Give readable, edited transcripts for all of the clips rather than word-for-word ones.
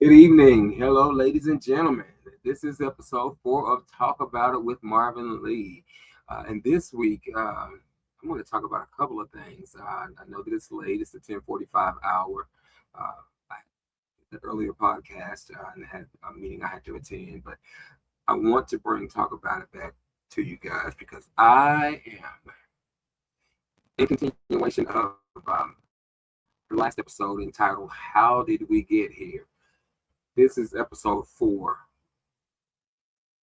Good evening. Hello, ladies and gentlemen. This is episode 4 of Talk About It with Marvin Lee. And this week, I'm going to talk about a couple of things. I know that it's late. It's the 10:45 hour. I had the earlier podcast and had a meeting I had to attend. But I want to Talk About It back to you guys because I am in continuation of the last episode entitled, How Did We Get Here? This is episode 4,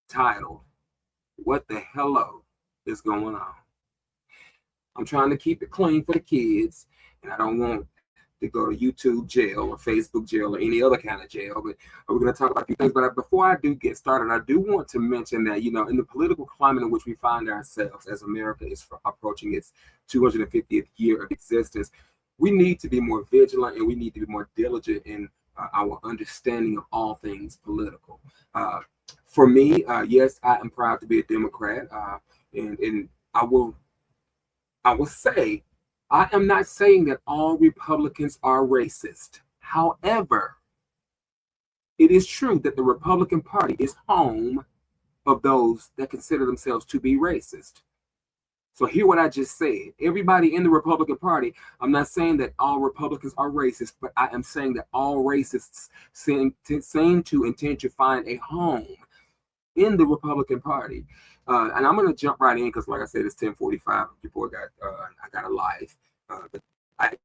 titled, What the Hello is Going On? I'm trying to keep it clean for the kids, and I don't want to go to YouTube jail or Facebook jail or any other kind of jail, but we're going to talk about a few things. But before I do get started, I do want to mention that, in the political climate in which we find ourselves as America is approaching its 250th year of existence, we need to be more vigilant and we need to be more diligent in our understanding of all things political. For me, yes, I am proud to be a Democrat, and I will say I am not saying that all Republicans are racist. However, it is true that the Republican Party is home of those that consider themselves to be racist. So hear what I just said. Everybody in the Republican Party, I'm not saying that all Republicans are racist, but I am saying that all racists seem to intend to find a home in the Republican Party. And I'm going to jump right in because, like I said, it's 10:45. Your boy I got a live. But I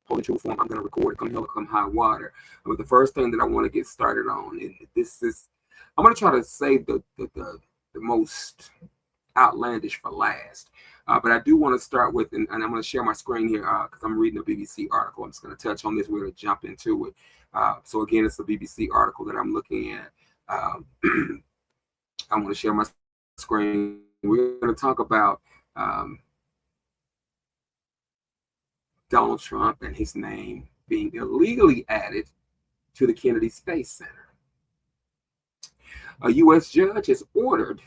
holding true form. I'm going to record it, come hell or come high water. But the first thing that I want to get started on, and I'm going to try to save the most outlandish for last. But I do want to start with, and I'm going to share my screen here because I'm reading a BBC article. I'm just going to touch on this. We're going to jump into it. So again, it's a BBC article that I'm looking at. I want to share my screen. We're going to talk about Donald Trump and his name being illegally added to the Kennedy Space Center. A U.S. judge has ordered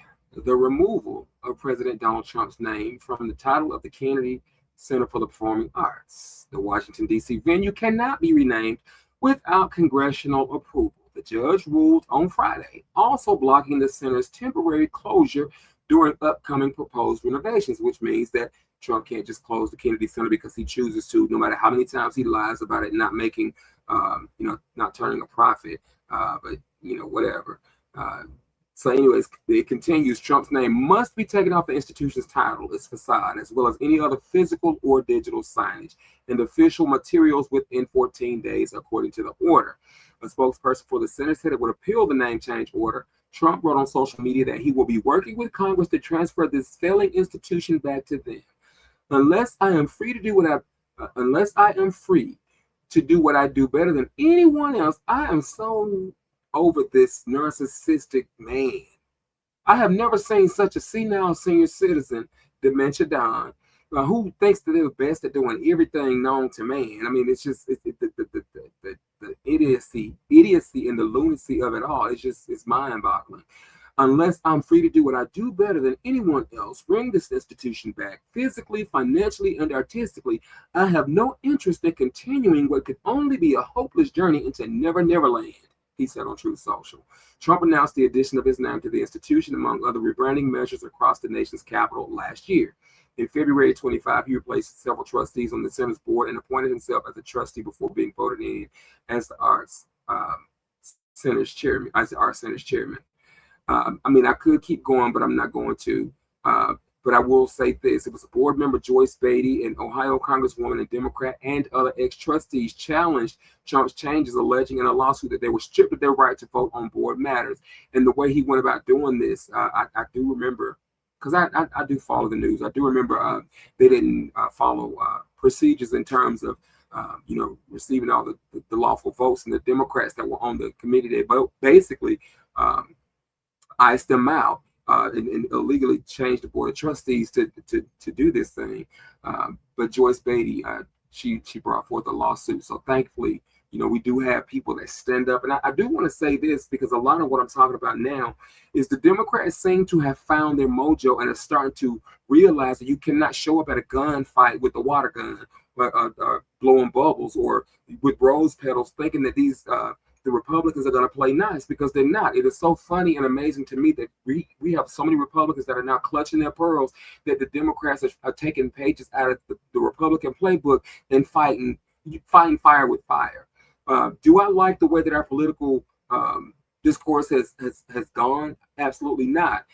the removal of President Donald Trump's name from the title of the Kennedy Center for the Performing Arts. The Washington, D.C. venue cannot be renamed without congressional approval. The judge ruled on Friday, also blocking the center's temporary closure during upcoming proposed renovations, which means that Trump can't just close the Kennedy Center because he chooses to, no matter how many times he lies about it not making, not turning a profit, but, whatever. So anyways, it continues. Trump's name must be taken off the institution's title, its facade, as well as any other physical or digital signage and official materials within 14 days, according to the order. A spokesperson for the center said it would appeal the name change order. Trump wrote on social media that he will be working with Congress to transfer this failing institution back to them. Unless I am free to do what I do better than anyone else, I am so over this narcissistic man. I have never seen such a senile senior citizen, dementia Don, who thinks that they're the best at doing everything known to man. I mean, it's just the idiocy and the lunacy of it all. It's mind-boggling. Unless I'm free to do what I do better than anyone else, bring this institution back physically, financially, and artistically, I have no interest in continuing what could only be a hopeless journey into Never Never Land, he said on Truth Social. Trump announced the addition of his name to the institution, among other rebranding measures across the nation's capital last year. In February 25, he replaced several trustees on the center's board and appointed himself as a trustee before being voted in as the Arts Center's chairman. I could keep going, but I'm not going to. But I will say this. It was board member Joyce Beatty, an Ohio Congresswoman and Democrat, and other ex-trustees challenged Trump's changes, alleging in a lawsuit that they were stripped of their right to vote on board matters. And the way he went about doing this, I do remember, because I do follow the news. I do remember they didn't follow procedures in terms of, receiving all the lawful votes, and the Democrats that were on the committee, they basically iced them out and illegally changed the board of trustees to do this thing. But Joyce Beatty, she brought forth a lawsuit. So thankfully, we do have people that stand up. And I do want to say this, because a lot of what I'm talking about now is the Democrats seem to have found their mojo and are starting to realize that you cannot show up at a gunfight with a water gun blowing bubbles or with rose petals, thinking that the Republicans are going to play nice, because they're not. It is so funny and amazing to me that we have so many Republicans that are now clutching their pearls, that the Democrats are taking pages out of the Republican playbook and fighting fire with fire. Do I like the way that our political discourse has gone? Absolutely not,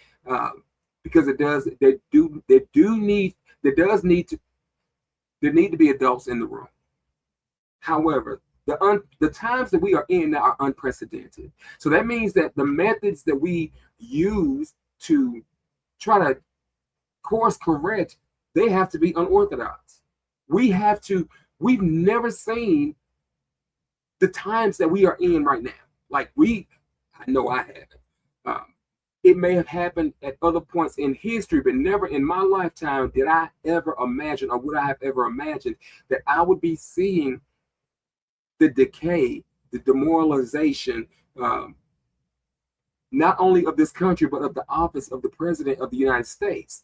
because it does. There need to be adults in the room. However, the times that we are in now are unprecedented. So that means that the methods that we use to try to course correct, they have to be unorthodox. We've never seen the times that we are in right now. Like I know I haven't. It may have happened at other points in history, but never in my lifetime did I ever imagine, or would I have ever imagined, that I would be seeing the decay, the demoralization, not only of this country, but of the office of the President of the United States.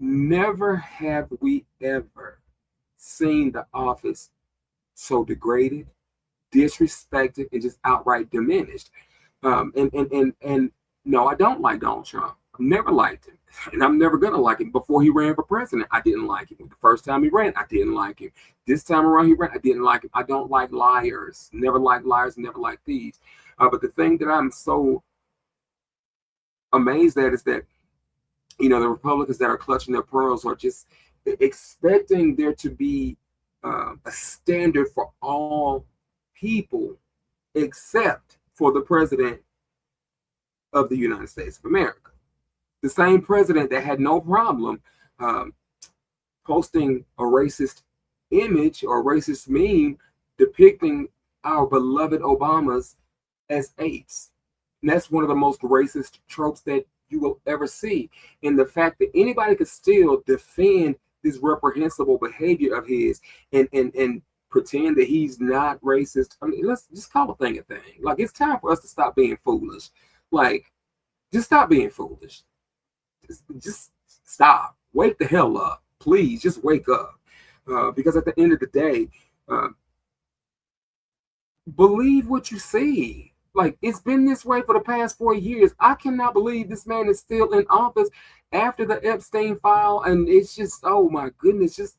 Never have we ever seen the office so degraded, disrespected, and just outright diminished. And no, I don't like Donald Trump. I've never liked him, and I'm never gonna like him. Before he ran for president, I didn't like him. The first time he ran, I didn't like him. This time around he ran, I didn't like him. I don't like liars. Never like liars. Never like thieves. But the thing that I'm so amazed at is that, the Republicans that are clutching their pearls are just expecting there to be a standard for all people except for the President of the United States of America. The same president that had no problem posting a racist image or a racist meme depicting our beloved Obamas as apes. And that's one of the most racist tropes that you will ever see. And the fact that anybody could still defend this reprehensible behavior of his and pretend that he's not racist. I mean, let's just call a thing a thing. Like, it's time for us to stop being foolish. Like, just stop being foolish. Just stop. Wake the hell up. Please, just wake up. Because at the end of the day, believe what you see. Like, it's been this way for the past 4 years. I cannot believe this man is still in office after the Epstein file. And it's just, oh my goodness,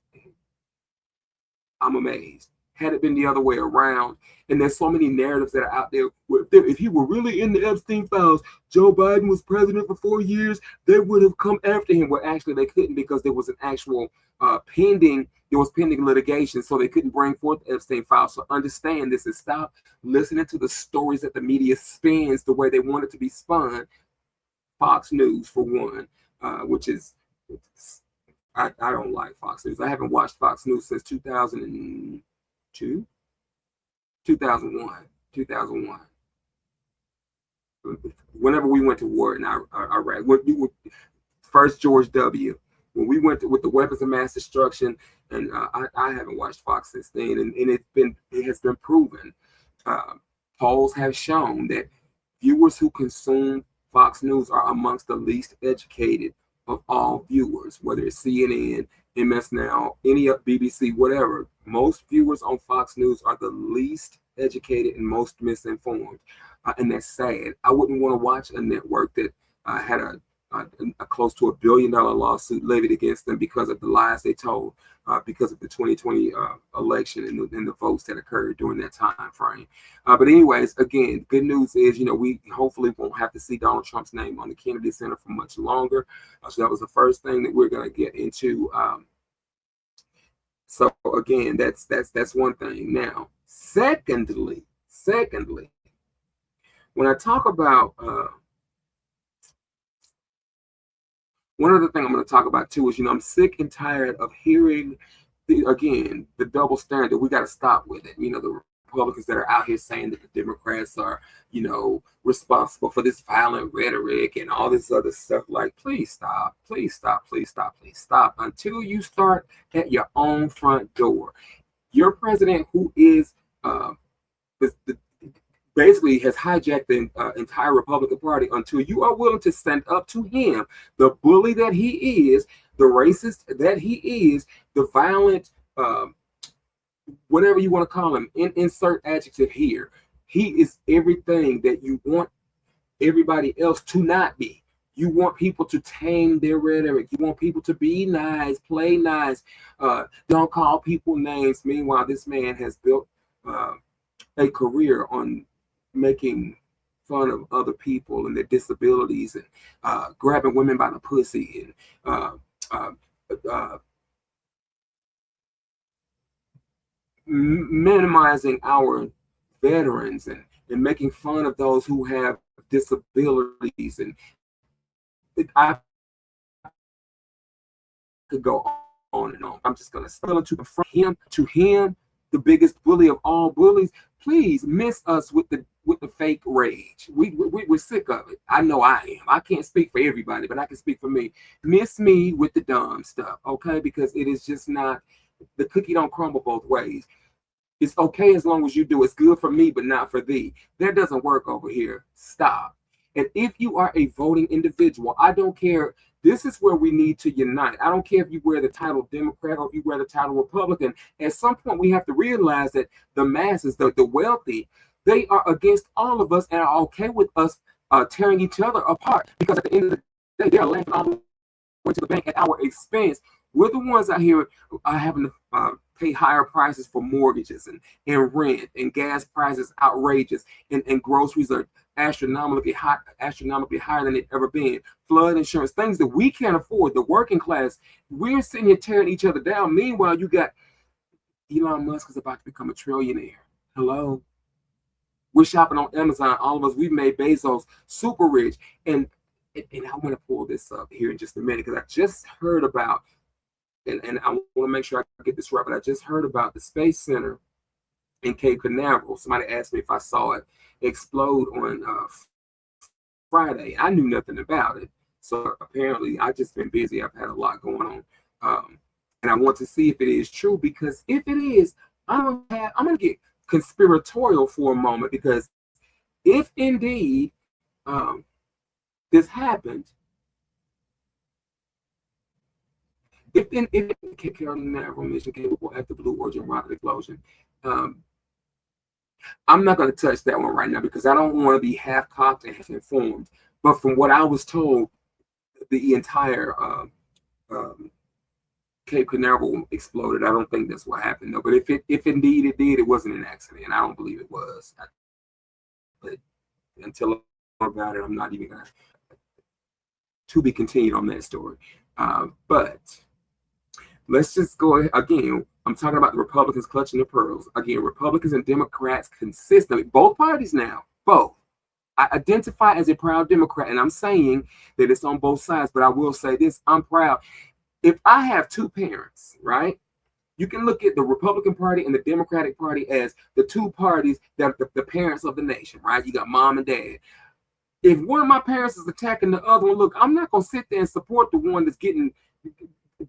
I'm amazed. Had it been the other way around, and there's so many narratives that are out there. If he were really in the Epstein files, Joe Biden was president for 4 years, they would have come after him. Well, actually, they couldn't, because there was an actual pending litigation, so they couldn't bring forth the Epstein files. So understand this, and stop listening to the stories that the media spins the way they want it to be spun. Fox News, for one, which is, I don't like Fox News. I haven't watched Fox News since 2001. Whenever we went to war in Iraq, first George W. When we went with the weapons of mass destruction, and I haven't watched Fox since then, and it has been proven. Polls have shown that viewers who consume Fox News are amongst the least educated of all viewers, whether it's CNN, MS Now, any BBC, whatever. Most viewers on Fox News are the least educated and most misinformed, and that's sad. I wouldn't want to watch a network that had a close to $1 billion lawsuit levied against them because of the lies they told, because of the 2020 election and the votes that occurred during that time frame. But anyways, again, good news is, we hopefully won't have to see Donald Trump's name on the Kennedy Center for much longer. So that was the first thing that we're going to get into. So again, that's one thing. Now, secondly, when I talk about one other thing I'm going to talk about too is, I'm sick and tired of hearing the double standard. We got to stop with it. The Republicans that are out here saying that the Democrats are, responsible for this violent rhetoric and all this other stuff. Like, please stop, please stop, please stop, please stop, until you start at your own front door. Your president, who is basically has hijacked the entire Republican Party until you are willing to stand up to him, the bully that he is, the racist that he is, the violent, whatever you want to call him, insert adjective here. He is everything that you want everybody else to not be. You want people to tame their rhetoric. You want people to be nice, play nice, don't call people names. Meanwhile, this man has built a career on making fun of other people and their disabilities, and grabbing women by the pussy, and minimizing our veterans, and making fun of those who have disabilities. And I could go on and on. I'm just going to spell to confront him, the biggest bully of all bullies. Please miss us with the fake rage. We're sick of it. I know I am. I can't speak for everybody, but I can speak for me. Miss me with the dumb stuff, okay? Because it is just not, the cookie don't crumble both ways. It's okay as long as you do. It's good for me, but not for thee. That doesn't work over here. Stop. And if you are a voting individual, I don't care. This is where we need to unite. I don't care if you wear the title Democrat or if you wear the title Republican. At some point, we have to realize that the masses, the wealthy, they are against all of us and are okay with us tearing each other apart. Because at the end of the day, they are laughing all the way to the bank at our expense. We're the ones out here having to pay higher prices for mortgages and rent, and gas prices outrageous, and groceries are astronomically higher than they've ever been. Flood insurance, things that we can't afford. The working class, we're sitting here tearing each other down. Meanwhile, you got Elon Musk is about to become a trillionaire. Hello, we're shopping on Amazon. All of us, we've made Bezos super rich, and I want to pull this up here in just a minute because I just heard about. And I want to make sure I get this right, but I just heard about the Space Center in Cape Canaveral. Somebody asked me if I saw it explode on Friday. I knew nothing about it. So apparently I've just been busy. I've had a lot going on. And I want to see if it is true, because if it is, I'm going to get conspiratorial for a moment, because if indeed this happened, if Cape Canaveral mission capable after Blue Origin rocket explosion, I'm not going to touch that one right now because I don't want to be half-cocked and half-informed. But from what I was told, the entire Cape Canaveral exploded. I don't think that's what happened, though. But if indeed it did, it wasn't an accident. I don't believe it was. But until I know about it, I'm not even going to be continued on that story. But let's just go ahead. Again, I'm talking about the Republicans clutching their pearls. Again, Republicans and Democrats consistently, both parties now, both. I identify as a proud Democrat, and I'm saying that it's on both sides, but I will say this, I'm proud. If I have two parents, right, you can look at the Republican Party and the Democratic Party as the two parties that the parents of the nation, right? You got mom and dad. If one of my parents is attacking the other one, look, I'm not going to sit there and support the one that's getting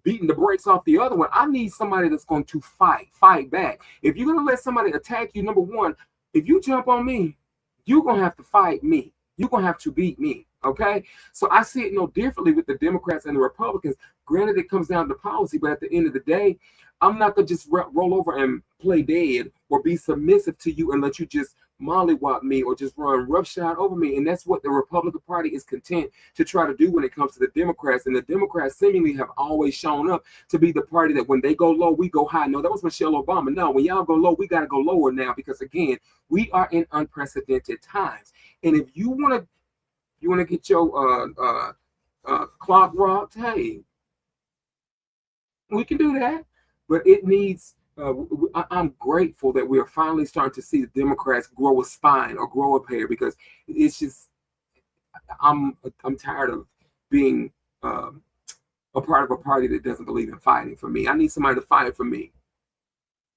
beating the brakes off the other one. I need somebody that's going to fight back. If you're going to let somebody attack you, number one, if you jump on me, you're going to have to fight me. You're going to have to beat me, okay? So I see it no differently with the Democrats and the Republicans. Granted, it comes down to policy, but at the end of the day, I'm not going to just roll over and play dead or be submissive to you and let you just mollywop me or just run roughshod over me. And that's what the Republican Party is content to try to do when it comes to the Democrats. And the Democrats seemingly have always shown up to be the party that when they go low, we go high. No, that was Michelle Obama. No, when y'all go low, we got to go lower now, because again, we are in unprecedented times. And if you want to get your clock rocked, hey, we can do that. But it needs, I'm grateful that we are finally starting to see the Democrats grow a spine or grow a pair, because it's just, I'm tired of being a part of a party that doesn't believe in fighting for me. I need somebody to fight for me.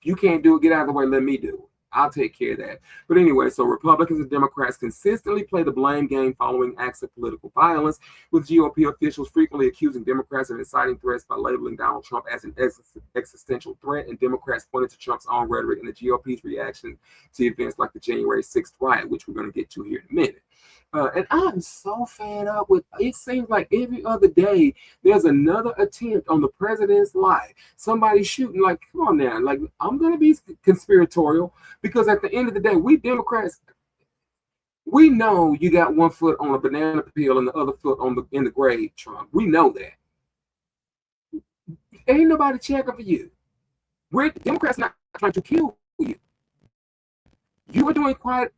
If you can't do it, get out of the way, let me do it. I'll take care of that. But anyway, so Republicans and Democrats consistently play the blame game following acts of political violence, with GOP officials frequently accusing Democrats of inciting threats by labeling Donald Trump as an existential threat, and Democrats pointed to Trump's own rhetoric and the GOP's reaction to events like the January 6th riot, which we're going to get to here in a minute. And I'm so fed up with it. Seems like every other day there's another attempt on the president's life. Somebody shooting, like, come on now. Like, I'm going to be conspiratorial because at the end of the day, we Democrats, we know you got one foot on a banana peel and the other foot in the grave, Trump. We know that. Ain't nobody checking for you. We're Democrats not trying to kill you. You are doing quite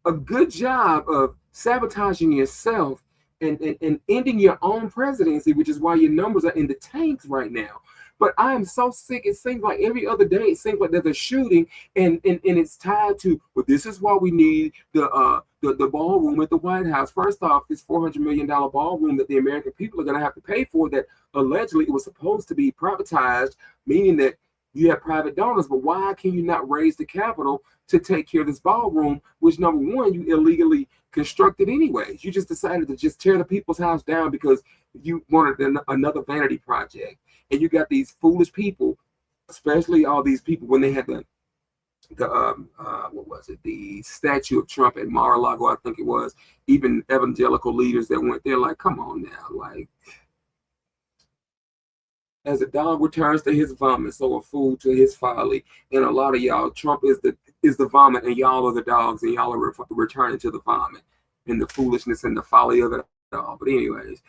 a good job of sabotaging yourself and ending your own presidency, which is why your numbers are in the tanks right now. But I am so sick. It seems like every other day, it seems like there's a shooting, and it's tied to, well, this is why we need the ballroom at the White House. First off, this $400 million ballroom that the American people are going to have to pay for, that allegedly it was supposed to be privatized, meaning that you have private donors. But why can you not raise the capital to take care of this ballroom, which, number one, you illegally constructed anyways? You just decided to just tear the people's house down because you wanted another vanity project. And you got these foolish people, especially all these people when they had the what was it, the statue of Trump at Mar-a-Lago, I think it was, even evangelical leaders that went there, like, come on now, like, as a dog returns to his vomit, so a fool to his folly. And a lot of y'all, Trump is the vomit, and y'all are the dogs, and y'all are returning to the vomit and the foolishness and the folly of it all. But anyways,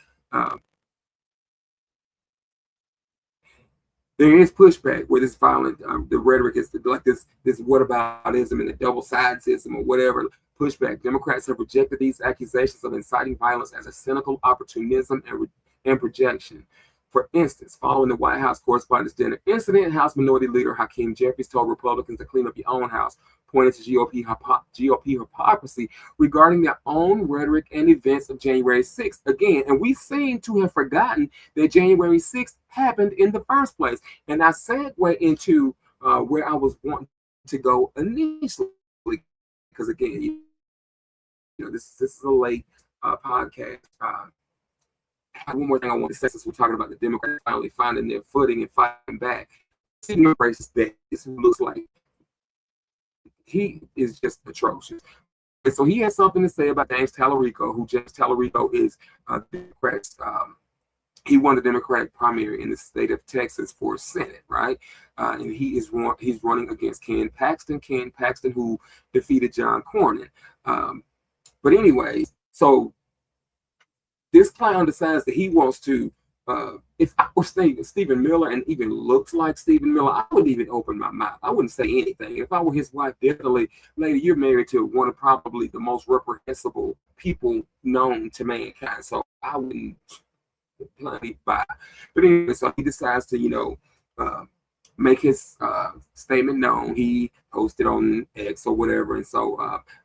there is pushback where this violent, the rhetoric is like this whataboutism and the double-sidedism or whatever. Pushback. Democrats have rejected these accusations of inciting violence as a cynical opportunism and projection. For instance, following the White House Correspondents' Dinner incident, House Minority Leader Hakeem Jeffries told Republicans to clean up your own house, pointing to GOP hypocrisy regarding their own rhetoric and events of January 6th. Again, and we seem to have forgotten that January 6th happened in the first place. And I segue into where I was wanting to go initially, because again, you know, this is a late podcast. One more thing I want to say, since we're talking about the Democrats finally finding their footing and fighting back. Stephen Miller looks like he is just atrocious. And so he has something to say about James Tallarico, who James Tallarico is Democrats. He won the Democratic primary in the state of Texas for Senate, right? And he's running against Ken Paxton, who defeated John Cornyn. But anyways, so this clown decides that he wants to, if I was Stephen Miller and even looks like Stephen Miller, I wouldn't even open my mouth. I wouldn't say anything. If I were his wife, definitely, lady, you're married to one of probably the most reprehensible people known to mankind. So I wouldn't plenty by. But anyway, so he decides to, make his statement known. He posted on X or whatever. And so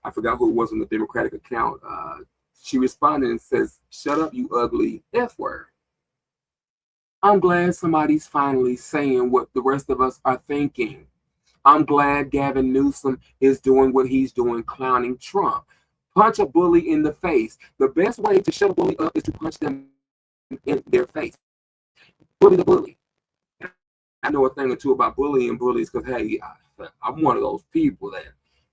I forgot who it was on the Democratic account. She responded and says, "Shut up, you ugly F word." I'm glad somebody's finally saying what the rest of us are thinking. I'm glad Gavin Newsom is doing what he's doing, clowning Trump. Punch a bully in the face. The best way to shut a bully up is to punch them in their face. Bully the bully. I know a thing or two about bullying bullies because, hey, I'm one of those people that,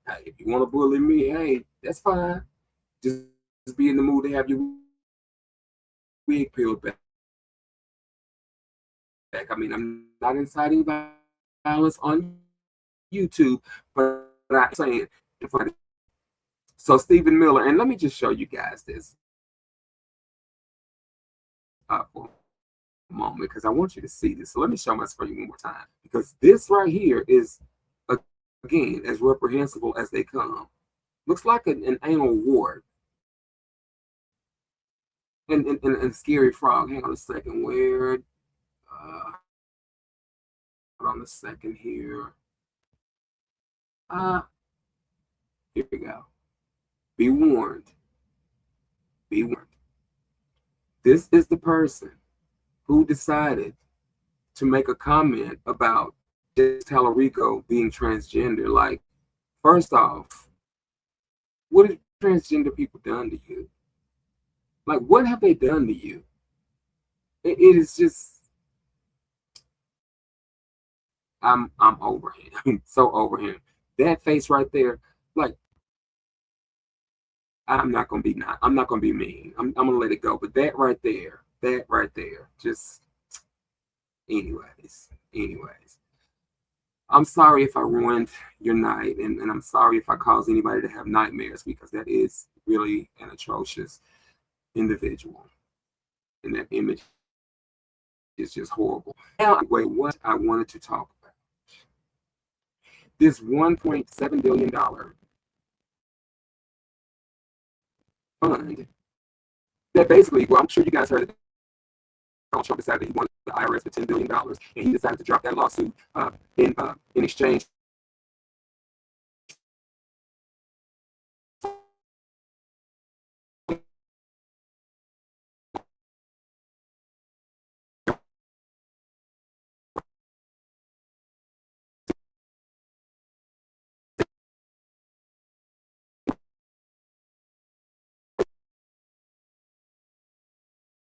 hey, if you want to bully me, hey, that's fine. Just be in the mood to have your wig peeled back. I mean, I'm not inciting violence on YouTube, but I'm saying, so Stephen Miller, and let me just show you guys this for a moment, because I want you to see this. So let me show my screen one more time, because this right here is, again, as reprehensible as they come. Looks like an anal wart. And scary frog. Hang on a second. Where? Hold on a second here. Here we go. Be warned. Be warned. This is the person who decided to make a comment about Tallarico being transgender. Like, First off, what have transgender people done to you? Like, what have they done to you? It is just, I'm over him. So over him. That face right there, like, I'm not gonna be mean. I'm gonna let it go. But that right there, just anyways. I'm sorry if I ruined your night, and I'm sorry if I caused anybody to have nightmares, because that is really an atrocious individual. And that image is just horrible. Now, wait, what I wanted to talk about. This $1.7 billion fund that basically, well, I'm sure you guys heard it. Donald Trump decided he wanted the IRS for $10 billion, and he decided to drop that lawsuit in exchange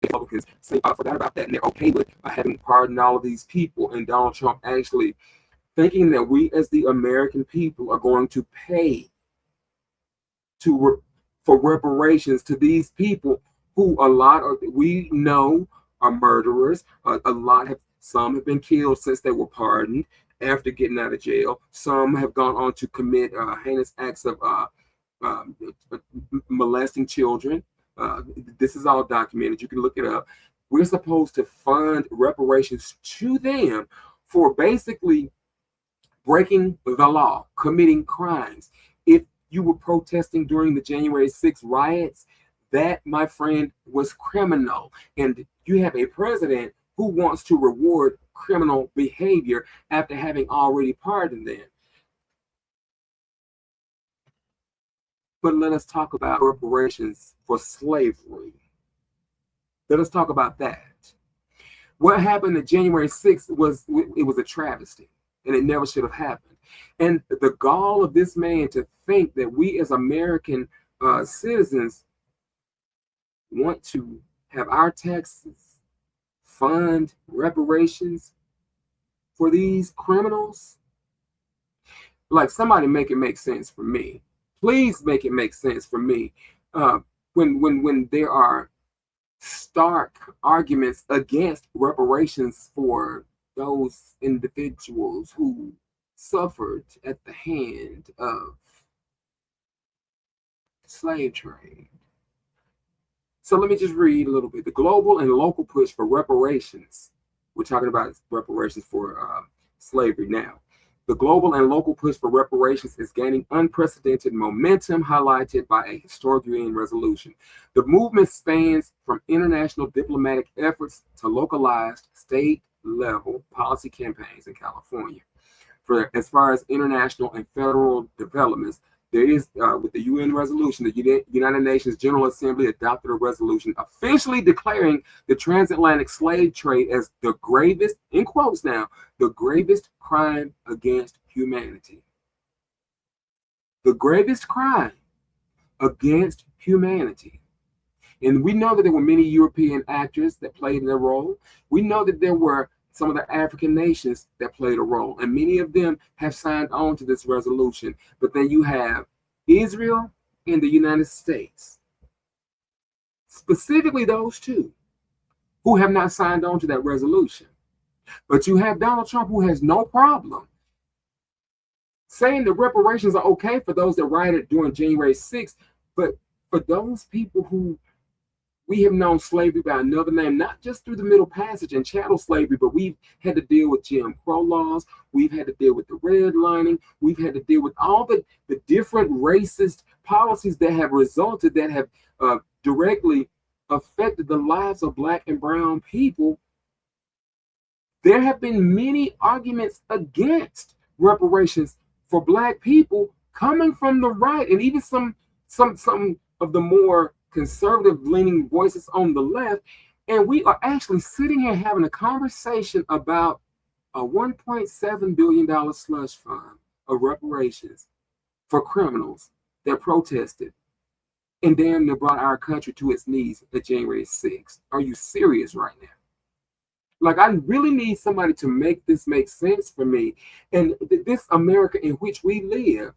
Republicans say, I forgot about that, and they're okay with having pardoned all of these people, and Donald Trump actually thinking that we as the American people are going to pay for reparations to these people who a lot of we know are murderers. Some have been killed since they were pardoned after getting out of jail. Some have gone on to commit heinous acts of molesting children. This is all documented. You can look it up. We're supposed to fund reparations to them for basically breaking the law, committing crimes. If you were protesting during the January 6th riots, that, my friend, was criminal. And you have a president who wants to reward criminal behavior after having already pardoned them. But let us talk about reparations for slavery. Let us talk about that. What happened on January 6th was a travesty, and it never should have happened. And the gall of this man to think that we as American citizens want to have our taxes fund reparations for these criminals. Like, somebody make it make sense for me. Please make it make sense for me. When there are stark arguments against reparations for those individuals who suffered at the hand of slave trade. So let me just read a little bit. The global and local push for reparations. We're talking about reparations for slavery now. The global and local push for reparations is gaining unprecedented momentum, highlighted by a historic UN resolution. The movement spans from international diplomatic efforts to localized state-level policy campaigns in California. As far as international and federal developments, there is, with the UN resolution, the United Nations General Assembly adopted a resolution officially declaring the transatlantic slave trade as the gravest, in quotes now, the gravest crime against humanity. The gravest crime against humanity. And we know that there were many European actors that played their role. We know that there were some of the African nations that played a role, and many of them have signed on to this resolution. But then you have Israel and the United States, specifically those two, who have not signed on to that resolution. But you have Donald Trump, who has no problem saying the reparations are okay for those that rioted during January 6th, but for those people who we have known slavery by another name, not just through the Middle Passage and chattel slavery, but we've had to deal with Jim Crow laws. We've had to deal with the redlining. We've had to deal with all the different racist policies that have resulted, that have directly affected the lives of Black and brown people. There have been many arguments against reparations for Black people coming from the right, and even some of the more conservative leaning voices on the left. And we are actually sitting here having a conversation about a $1.7 billion slush fund of reparations for criminals that protested and damn near brought our country to its knees at January 6th. Are you serious right now? Like, I really need somebody to make this make sense for me. And this America in which we live,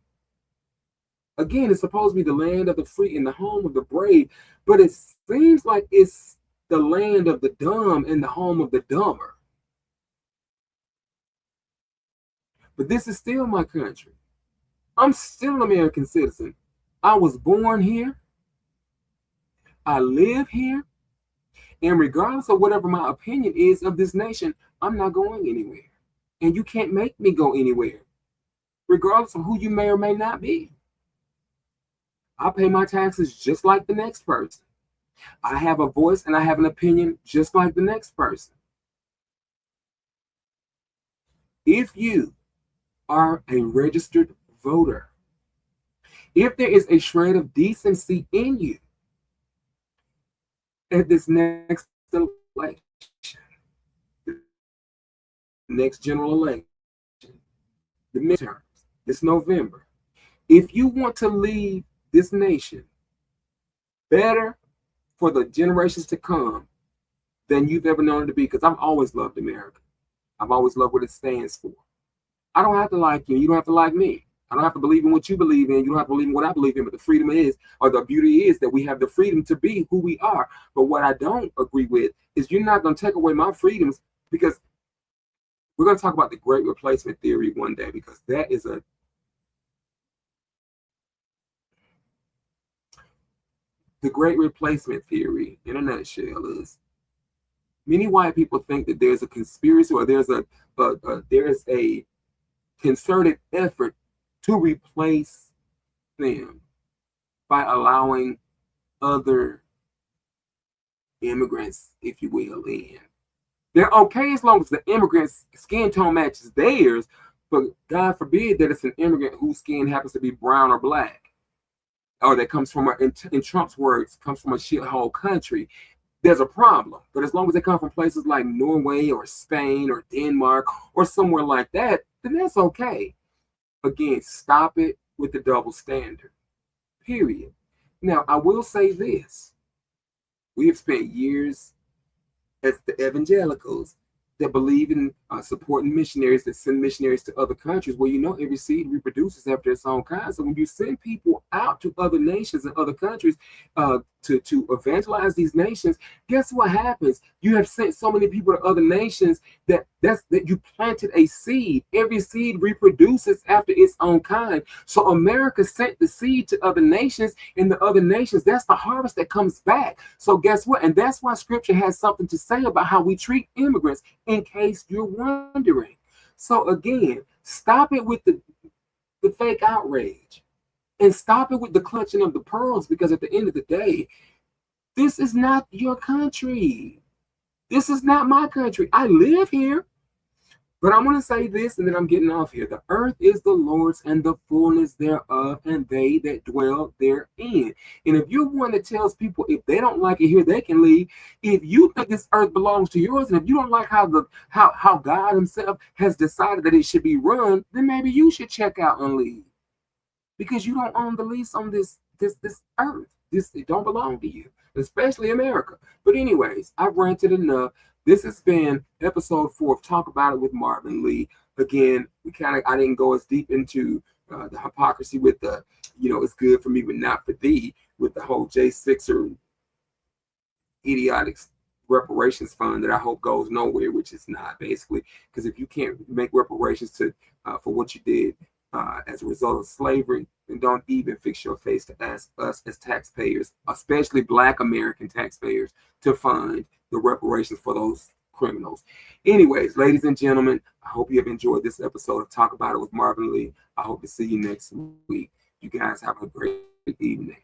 again, it's supposed to be the land of the free and the home of the brave, but it seems like it's the land of the dumb and the home of the dumber. But this is still my country. I'm still an American citizen. I was born here. I live here. And regardless of whatever my opinion is of this nation, I'm not going anywhere. And you can't make me go anywhere, regardless of who you may or may not be. I pay my taxes just like the next person. I have a voice and I have an opinion just like the next person. If you are a registered voter, if there is a shred of decency in you, at this next election, next general election, the midterms, this November, if you want to leave this nation better for the generations to come than you've ever known it to be, because I've always loved America. I've always loved what it stands for. I don't have to like you. You don't have to like me. I don't have to believe in what you believe in. You don't have to believe in what I believe in. But the freedom is, or the beauty is, that we have the freedom to be who we are. But what I don't agree with is you're not going to take away my freedoms, because we're going to talk about the great replacement theory one day, because that is the great replacement theory in a nutshell is many white people think that there's a conspiracy, or there's a concerted effort to replace them by allowing other immigrants, if you will, in. They're okay as long as the immigrant's skin tone matches theirs, but God forbid that it's an immigrant whose skin happens to be brown or black, or that comes from, in Trump's words, comes from a shithole country. There's a problem. But as long as they come from places like Norway or Spain or Denmark or somewhere like that, then that's okay. Again, stop it with the double standard, period. Now, I will say this. We have spent years as the evangelicals that believe in supporting missionaries, that send missionaries to other countries. Well, you know, every seed reproduces after its own kind. So when you send people out to other nations and other countries to evangelize these nations, guess what happens? You have sent so many people to other nations that you planted a seed. Every seed reproduces after its own kind. So America sent the seed to other nations, and the other nations, that's the harvest that comes back. So guess what? And that's why Scripture has something to say about how we treat immigrants, in case you're wondering. So again, stop it with the fake outrage, and stop it with the clutching of the pearls, because at the end of the day, this is not your country. This is not my country. I live here. But I'm going to say this, and then I'm getting off here. The earth is the Lord's and the fullness thereof, and they that dwell therein. And if you're one that tells people if they don't like it here, they can leave. If you think this earth belongs to yours, and if you don't like how God himself has decided that it should be run, then maybe you should check out and leave. Because you don't own the lease on this earth. It don't belong to you, especially America. But anyways, I've ranted enough. This has been episode 4 of Talk About It with Marvin Lee. Again, I didn't go as deep into the hypocrisy with the, it's good for me, but not for thee, with the whole J6er idiotic reparations fund that I hope goes nowhere, which is not, basically, because if you can't make reparations for what you did as a result of slavery, then don't even fix your face to ask us as taxpayers, especially Black American taxpayers, to fund the reparations for those criminals. Anyways, ladies and gentlemen, I hope you have enjoyed this episode of Talk About It with Marvin Lee. I hope to see you next week. You guys have a great evening.